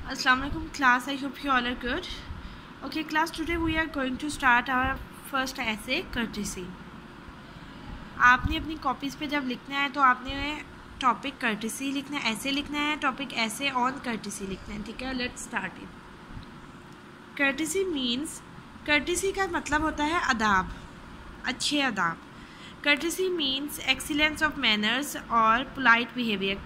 Assalamualaikum class, I hope you all are good. Okay class, today we are going to start our first essay, courtesy. आपने अपनी copies पे जब लिखना है तो आपने टॉपिक courtesy लिखना है, ऐसे लिखना है, टॉपिक ऐसे ऑन courtesy लिखना है, ठीक है। Let's start it. courtesy means, courtesy का मतलब होता है अदाब, अच्छे अदाब। courtesy means excellence of manners और पोलाइट बिहेवियर।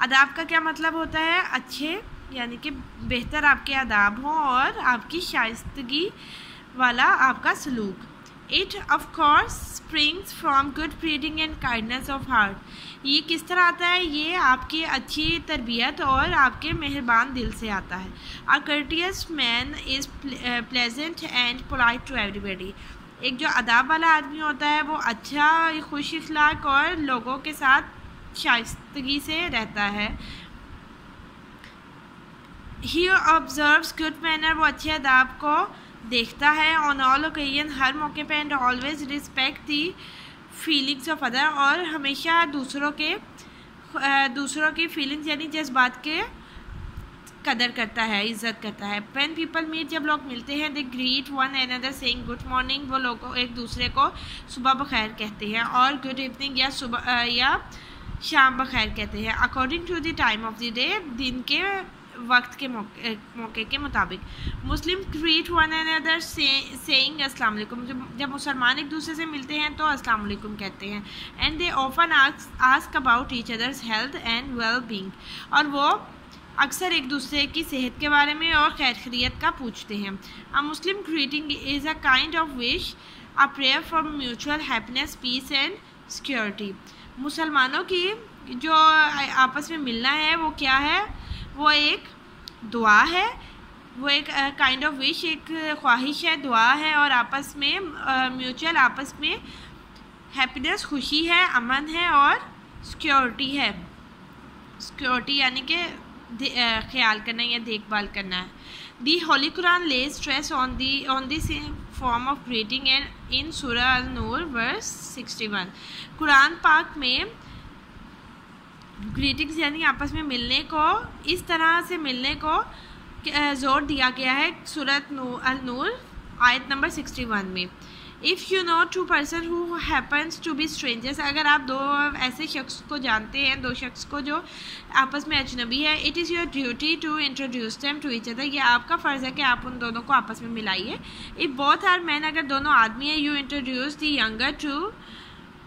अदाब का क्या मतलब होता है? अच्छे यानी कि बेहतर आपके आदाब हों और आपकी शाइस्तगी वाला आपका सलूक। It of course springs from good breeding and kindness of heart. ये किस तरह आता है? ये आपकी अच्छी तरबियत और आपके मेहरबान दिल से आता है। A courteous man is pleasant and polite to everybody. एक जो अदाब वाला आदमी होता है वो अच्छा, खुश अखलाक और लोगों के साथ शाइस्तगी से रहता है। He observes good manner, वो अच्छे अदाब को देखता है। ऑन ऑल ओकेजन, हर मौके पे। And always respect the feelings of other, और हमेशा दूसरों की फीलिंग्स यानी जज्बात के कदर करता है, इज़्ज़त करता है। व्हेन पीपल मीट, जब लोग मिलते हैं, they greet one another saying good morning, वो लोग एक दूसरे को सुबह बखैर कहते हैं, और गुड इवनिंग या सुबह या शाम बखैर कहते हैं। According to the time of the day, दिन के वक्त के मौके के मुताबिक। Muslim greet one another saying अस्सलाम वालेकुम, जब मुसलमान एक दूसरे से मिलते हैं तो अस्सलाम वालेकुम कहते हैं। And they often ask about each others health and well being, और वो अक्सर एक दूसरे की सेहत के बारे में और खैर खैरियत का पूछते हैं। A Muslim greeting is a kind of wish, a prayer for mutual happiness, peace and security. मुसलमानों की जो आपस में मिलना है वो क्या है? वो एक दुआ है, वो एक काइंड ऑफ विश, एक ख्वाहिश है, दुआ है, और आपस में म्यूचुअल आपस में हैप्पीनेस, खुशी है, अमन है, और सिक्योरिटी है। सिक्योरिटी यानी कि ख्याल करना या देखभाल करना है। दी होली कुरान ले stress on this form of greeting and in सूरह अल-नूर वर्स 61। कुरान पाक में ग्रीटिंग्स यानी आपस में मिलने को, इस तरह से मिलने को ज़ोर दिया गया है सूरत अल-नूर आयत नंबर 61 में। If you know two person who happens to be strangers, अगर आप दो ऐसे शख्स को जानते हैं, दो शख्स को जो आपस में अजनबी है, it is your duty to introduce them to each other, ये आपका फ़र्ज़ है कि आप उन दोनों को आपस में मिलाइए। इफ़ बोथ आर मैन, अगर दोनों आदमी हैं, you introduce the younger to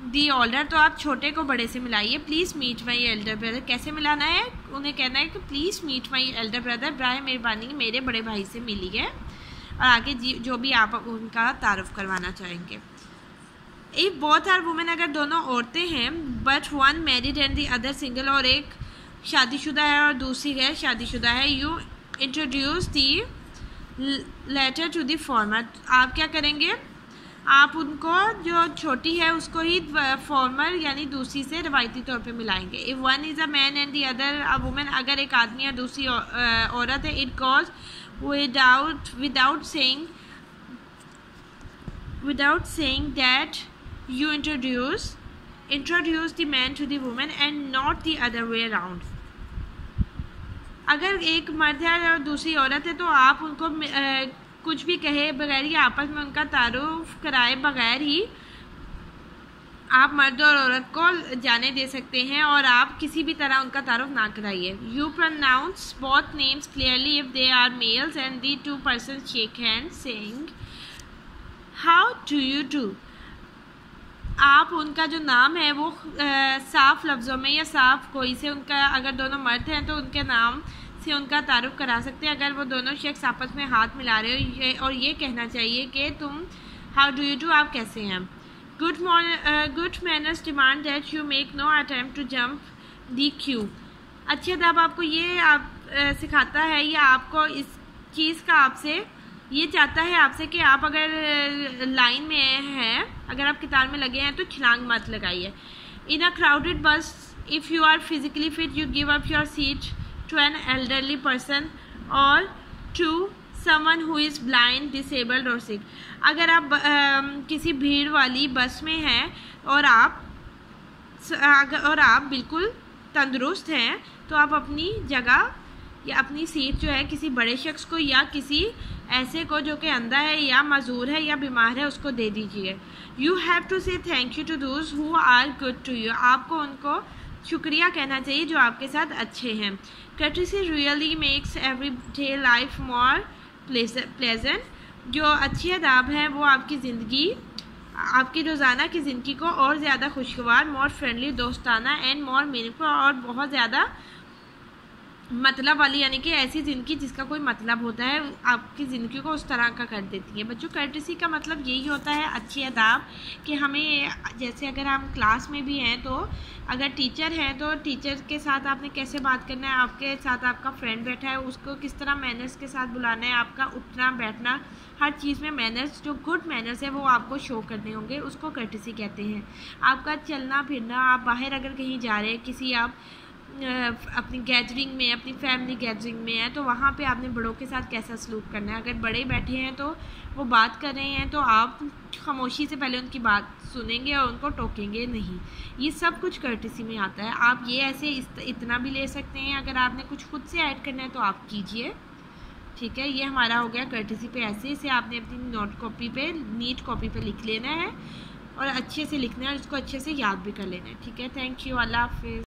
the older, तो आप छोटे को बड़े से मिलाइए। Please meet my elder brother, कैसे मिलाना है? उन्हें कहना है कि please meet my elder brother, बराए मेहरबानी मेरे बड़े भाई से मिलिए, और आगे जो भी आप उनका तारुफ करवाना चाहेंगे। इफ़ बोथ आर वुमेन, अगर दोनों औरतें हैं, but one married and the other single, और एक शादीशुदा है और दूसरी गैर शादीशुदा है, you introduce the latter to the former, आप क्या करेंगे? आप उनको, जो छोटी है उसको ही फॉर्मल यानी दूसरी से रवायती तौर पे मिलाएंगे। If one is a man and the other a women, अगर एक आदमी या दूसरी औरत है, it goes without saying that you introduce the man to the woman and not the other way around। अगर एक मर्द है और दूसरी औरत है तो आप उनको कुछ भी कहे बगैर ही, आपस में उनका तारुफ कराए बगैर ही आप मर्द और औरत को जाने दे सकते हैं, और आप किसी भी तरह उनका तारुफ ना कराइए। You pronounce both names clearly if they are males and the two person shake hand saying how do you do. आप उनका जो नाम है वो साफ लफ्ज़ों में या साफ कोई से उनका, अगर दोनों मर्द हैं तो उनके नाम से उनका तारुफ करा सकते हैं। अगर वो दोनों शख्स आपस में हाथ मिला रहे हो, और ये कहना चाहिए कि तुम हाउ डू यू डू, आप कैसे हैं। Good manners demand that you make no attempt to jump the queue. अच्छे अदब आपको ये सिखाता है, या आपको इस चीज़ का आपसे ये चाहता है आपसे कि आप अगर लाइन में हैं, अगर आप कतार में लगे हैं तो छलांग मत लगाइए। In a crowded bus, if you are physically fit, you give up your seat to an elderly person or to someone who is blind, disabled or sick। अगर आप किसी भीड़ वाली बस में हैं और आप बिल्कुल तंदुरुस्त हैं तो आप अपनी जगह या अपनी सीट जो है किसी बड़े शख्स को या किसी ऐसे को जो कि अंधा है या मजूर है या बीमार है उसको दे दीजिए। You have to say thank you to those who are good to you, आपको उनको शुक्रिया कहना चाहिए जो आपके साथ अच्छे हैं। Courtesy really makes every day life more pleasant, जो अच्छी अदाब है वो आपकी ज़िंदगी, आपकी रोज़ाना की ज़िंदगी को और ज़्यादा खुशगवार, मोर फ्रेंडली, दोस्ताना एंड मोर मीनिंगफुल, और बहुत ज़्यादा मतलब वाली, यानी कि ऐसी ज़िंदगी जिसका कोई मतलब होता है, आपकी ज़िंदगी को उस तरह का कर देती है। बच्चों कर्टेसी का मतलब यही होता है अच्छी अदाब, कि हमें जैसे अगर हम क्लास में भी हैं तो अगर टीचर हैं तो टीचर के साथ आपने कैसे बात करना है, आपके साथ आपका फ्रेंड बैठा है उसको किस तरह मैनर्स के साथ बुलाना है, आपका उठना बैठना हर चीज़ में मैनर्स, जो गुड मैनर्स है वो आपको शो करने होंगे, उसको कर्टेसी कहते हैं। आपका चलना फिरना, आप बाहर अगर कहीं जा रहे हैं, किसी आप अपनी गैदरिंग में, अपनी फैमिली गैदरिंग में है तो वहाँ पे आपने बड़ों के साथ कैसा सलूक करना है। अगर बड़े बैठे हैं तो वो बात कर रहे हैं तो आप खामोशी से पहले उनकी बात सुनेंगे और उनको टोकेंगे नहीं। ये सब कुछ कर्टेसी में आता है। आप ये ऐसे इतना भी ले सकते हैं, अगर आपने कुछ खुद से ऐड करना है तो आप कीजिए, ठीक है। ये हमारा हो गया कर्टेसी पे ऐसे, इसे आपने अपनी नोट कॉपी पे, नीट कॉपी पे लिख लेना है और अच्छे से लिखना है और इसको अच्छे से याद भी कर लेना है, ठीक है। थैंक यू, अल्लाह हाफिज़।